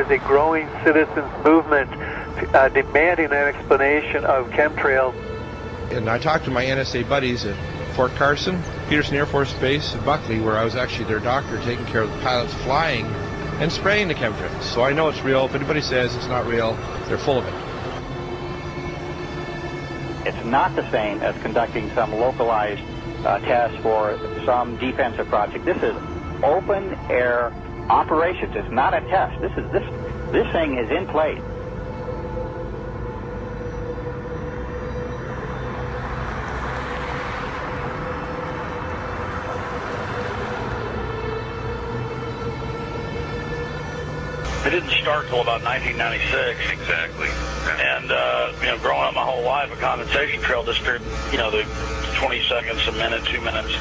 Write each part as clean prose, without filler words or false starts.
is a growing citizens movement demanding an explanation of chemtrails. And I talked to my NSA buddies at Fort Carson, Peterson Air Force Base, and Buckley, where I was actually their doctor taking care of the pilots flying and spraying the chemtrails. So I know it's real. If anybody says it's not real, they're full of it. It's not the same as conducting some localized test for some defensive project. This is open air operations. It's not a test. This thing is in place. It didn't start till about 1996. Exactly. And, growing up my whole life, a condensation trail disappeared, the 20 seconds, a minute, 2 minutes.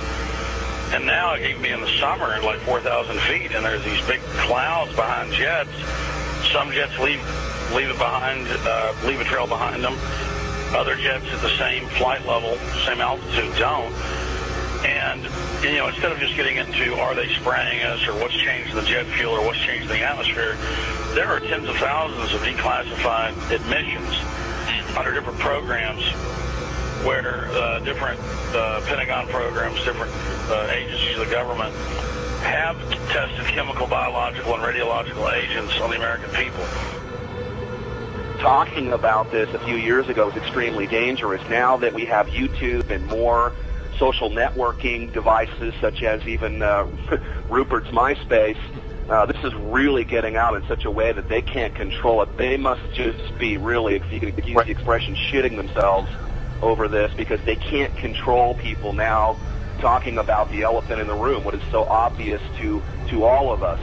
And now it can be in the summer at like 4,000 feet, and there's these big clouds behind jets. Some jets leave it behind, leave a trail behind them. Other jets at the same flight level, same altitude don't. And, instead of just getting into are they spraying us or what's changed in the jet fuel or what's changed in the atmosphere, there are tens of thousands of declassified admissions under different programs where different Pentagon programs, different agencies of the government have tested chemical, biological, and radiological agents on the American people. Talking about this a few years ago was extremely dangerous. Now that we have YouTube and more social networking devices, such as even Rupert's MySpace, this is really getting out in such a way that they can't control it. They must just be really, if you can use the expression, shitting themselves over this, because they can't control people now talking about the elephant in the room, what is so obvious to all of us.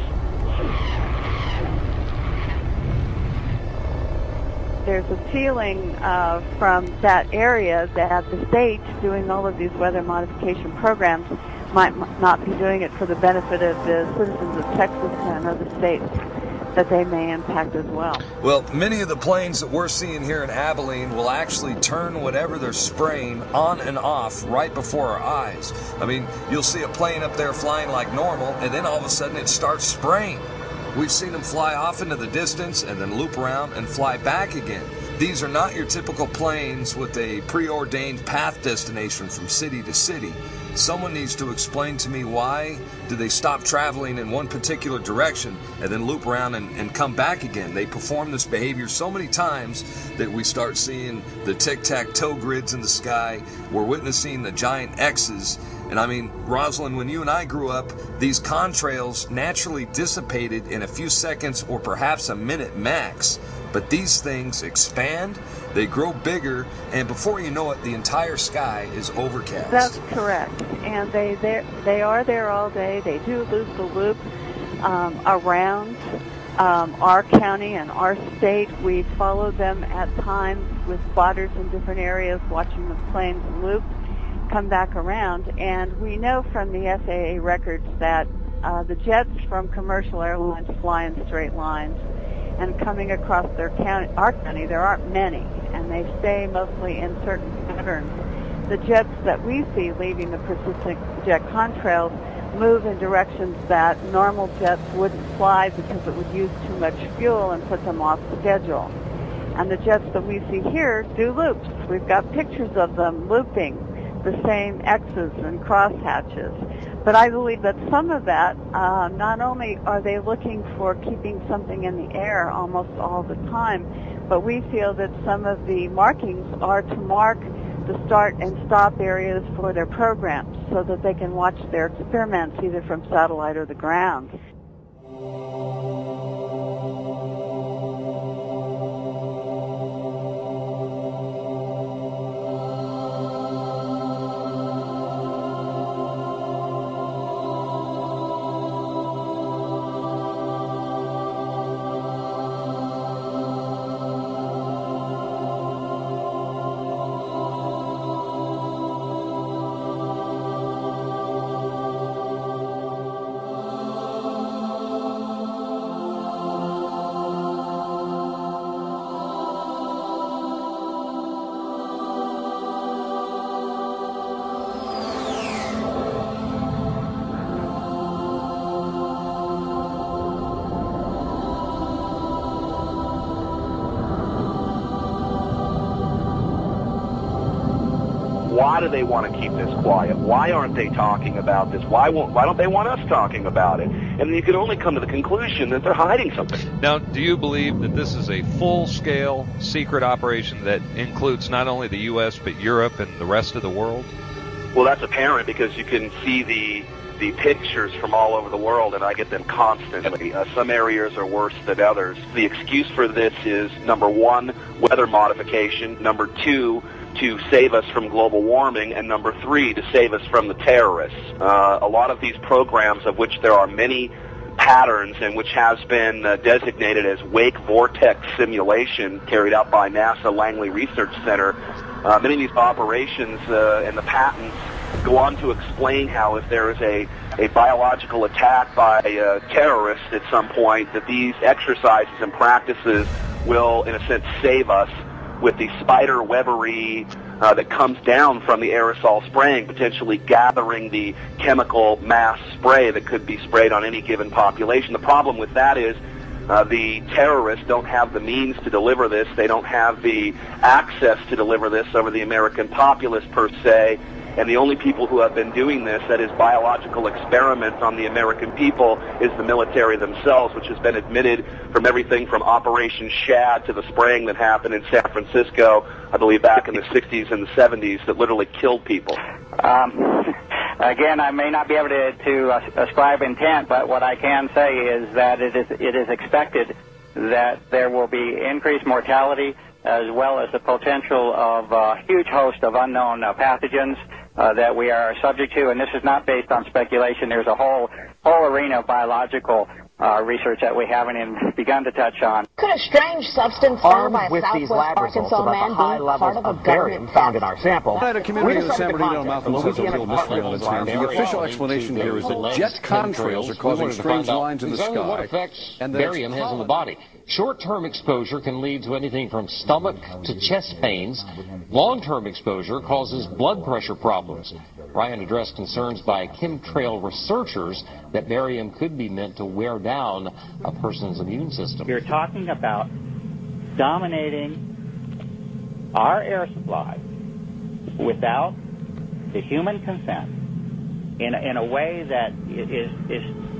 There's a feeling from that area that the state doing all of these weather modification programs might not be doing it for the benefit of the citizens of Texas and other states that they may impact as well. Well, many of the planes that we're seeing here in Abilene will actually turn whatever they're spraying on and off right before our eyes. I mean, you'll see a plane up there flying like normal, and then all of a sudden it starts spraying. We've seen them fly off into the distance and then loop around and fly back again. These are not your typical planes with a preordained path destination from city to city. Someone needs to explain to me why do they stop traveling in one particular direction and then loop around and come back again. They perform this behavior so many times that we start seeing the tic-tac-toe grids in the sky. We're witnessing the giant X's. And I mean, Rosalind, when you and I grew up, these contrails naturally dissipated in a few seconds or perhaps a minute max. But these things expand, they grow bigger, and before you know it, the entire sky is overcast. That's correct. And they are there all day. They do loop the loop around our county and our state. We follow them at times with spotters in different areas, watching the planes loop, come back around. And we know from the FAA records that the jets from commercial airlines fly in straight lines. And coming across our county, there aren't many, and they stay mostly in certain patterns. The jets that we see leaving the persistent jet contrails move in directions that normal jets wouldn't fly because it would use too much fuel and put them off schedule. And the jets that we see here do loops. We've got pictures of them looping the same X's and crosshatches. But I believe that some of that, not only are they looking for keeping something in the air almost all the time, but we feel that some of the markings are to mark the start and stop areas for their programs so that they can watch their experiments either from satellite or the ground. Why do they want to keep this quiet? Why aren't they talking about this? Why don't they want us talking about it? And you can only come to the conclusion that they're hiding something. Now, do you believe that this is a full-scale secret operation that includes not only the U.S. but Europe and the rest of the world? Well, that's apparent because you can see the pictures from all over the world, and I get them constantly. Some areas are worse than others. The excuse for this is, number one, weather modification, number two, to save us from global warming, and number three, to save us from the terrorists. A lot of these programs, of which there are many patterns and which has been designated as wake vortex simulation carried out by NASA Langley Research Center, many of these operations and the patents go on to explain how if there is a biological attack by terrorists at some point, that these exercises and practices will, in a sense, save us with the spider webbery that comes down from the aerosol spraying, potentially gathering the chemical mass spray that could be sprayed on any given population. The problem with that is the terrorists don't have the means to deliver this. They don't have the access to deliver this over the American populace per se. And the only people who have been doing this, that is biological experiments on the American people, is the military themselves, which has been admitted from everything from Operation Shad to the spraying that happened in San Francisco, I believe back in the 60s and the 70s, that literally killed people. Again, I may not be able to ascribe intent, but what I can say is that it is expected that there will be increased mortality as well as the potential of a huge host of unknown pathogens that we are subject to, and this is not based on speculation. There's a whole arena of biological research that we haven't even begun to touch on. Could a strange substance found by a Southwest Arkansas man be part of a barium found in our sample? At a community of the San Bernardino Mountains has a real mystery on its hands. The official explanation here is that jet contrails are causing strange lines in the sky. What effects barium has on the body. Short-term exposure can lead to anything from stomach to chest pains. Long-term exposure causes blood pressure problems. Ryan addressed concerns by chemtrail researchers that barium could be meant to wear down a person's immune system. We're talking about dominating our air supply without the human consent in a way that is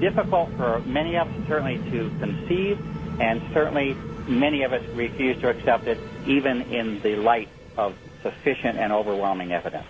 difficult for many of us certainly to conceive, and certainly many of us refuse to accept it even in the light of sufficient and overwhelming evidence.